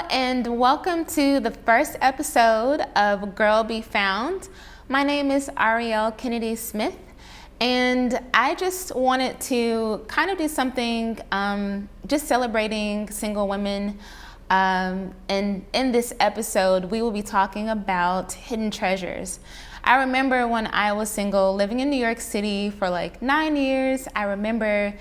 and welcome to the first episode of Girl Be Found. My name is Arialle Kennedy Smith, and I just wanted to kind of do something just celebrating single women. And in this episode, we will be talking about hidden treasures. I remember when I was single, living in New York City for like 9 years. I remember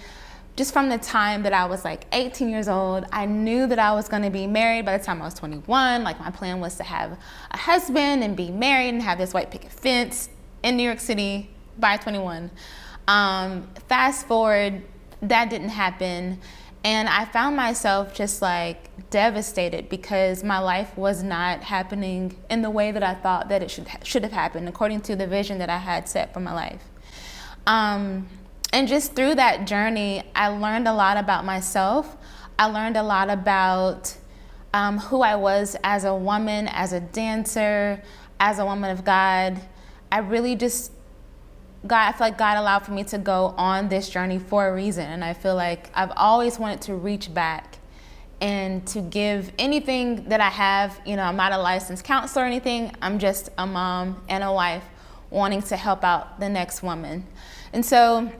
just from the time that I was like 18 years old, I knew that I was going to be married by the time I was 21. Like, my plan was to have a husband and be married and have this white picket fence in New York City by 21. Fast forward, that didn't happen. And I found myself just like devastated because my life was not happening in the way that I thought that it should have happened, according to the vision that I had set for my life. And just through that journey, I learned a lot about myself. I learned a lot about who I was as a woman, as a dancer, as a woman of God. I feel like God allowed for me to go on this journey for a reason. And I feel like I've always wanted to reach back and to give anything that I have. You know, I'm not a licensed counselor or anything. I'm just a mom and a wife wanting to help out the next woman. And so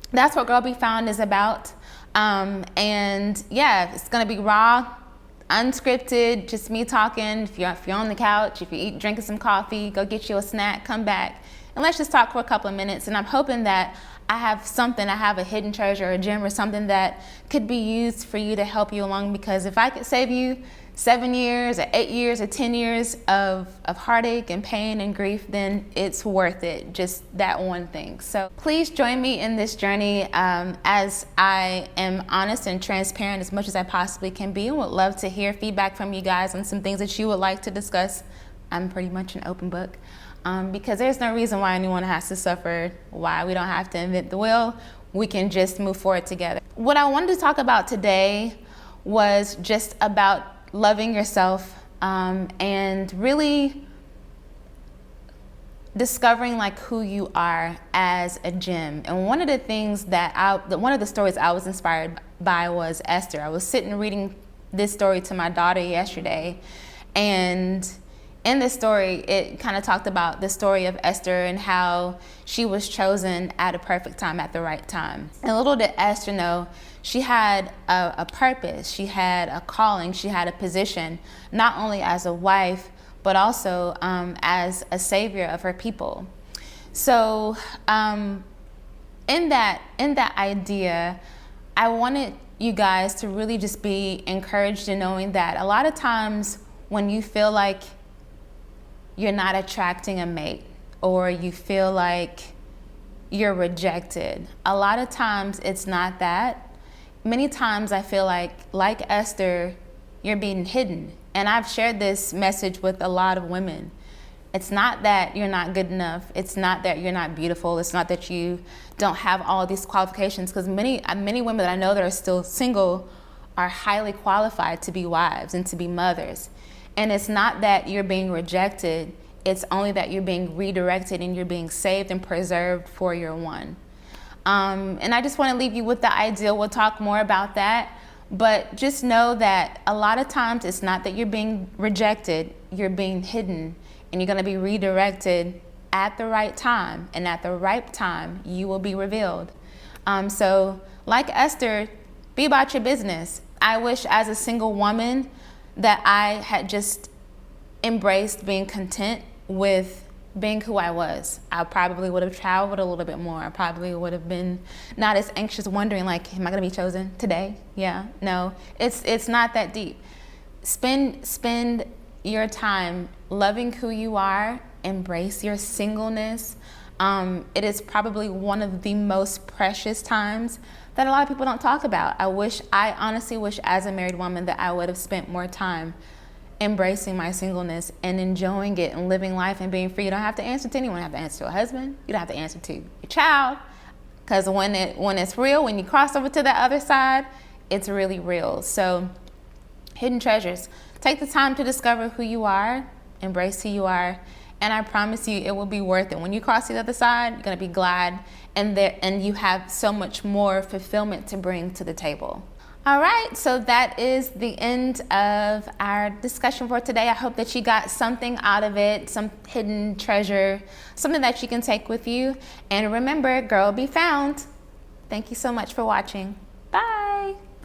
that's what Girl Be Found is about. And yeah, it's gonna be raw, unscripted, just me talking. If you're on the couch, if you're drinking some coffee, go get you a snack, come back, and let's just talk for a couple of minutes. And I'm hoping that I have a hidden treasure, a gem, or something that could be used for you to help you along. Because if I could save you 7 years or 8 years or 10 years of heartache and pain and grief, then it's worth it, just that one thing. So please join me in this journey as I am honest and transparent as much as I possibly can be, and would love to hear feedback from you guys on some things that you would like to discuss. I'm pretty much an open book because there's no reason why anyone has to suffer, why we don't have to invent the wheel. We can just move forward together. What I wanted to talk about today was just about loving yourself and really discovering like who you are as a gem. And one of the stories I was inspired by was Esther. I was sitting reading this story to my daughter yesterday, and in this story, it kind of talked about the story of Esther and how she was chosen at a perfect time, at the right time. And little did Esther know, she had a purpose, she had a calling, she had a position, not only as a wife, but also as a savior of her people. So in that idea, I wanted you guys to really just be encouraged in knowing that a lot of times when you feel like you're not attracting a mate, or you feel like you're rejected, a lot of times it's not that. Many times I feel like Esther, you're being hidden. And I've shared this message with a lot of women. It's not that you're not good enough. It's not that you're not beautiful. It's not that you don't have all of these qualifications, because many women that I know that are still single are highly qualified to be wives and to be mothers. And it's not that you're being rejected, it's only that you're being redirected and you're being saved and preserved for your one. And I just want to leave you with the ideal. We'll talk more about that, but just know that a lot of times it's not that you're being rejected, you're being hidden, and you're going to be redirected at the right time, and at the right time you will be revealed. So like Esther, be about your business. I wish as a single woman that I had just embraced being content with being who I was. I probably would have traveled a little bit more. I probably would have been not as anxious, wondering like, am I gonna be chosen today? Yeah, no, it's not that deep. Spend your time loving who you are, embrace your singleness. It is probably one of the most precious times that a lot of people don't talk about. I honestly wish as a married woman that I would have spent more time embracing my singleness and enjoying it and living life and being free. You don't have to answer to anyone. You don't have to answer to a husband. You don't have to answer to your child. Because when it's real, when you cross over to the other side, it's really real. So hidden treasures. Take the time to discover who you are, embrace who you are, and I promise you it will be worth it. When you cross the other side, you're gonna be glad, and you have so much more fulfillment to bring to the table. All right, so that is the end of our discussion for today. I hope that you got something out of it, some hidden treasure, something that you can take with you. And remember, girl be found. Thank you so much for watching.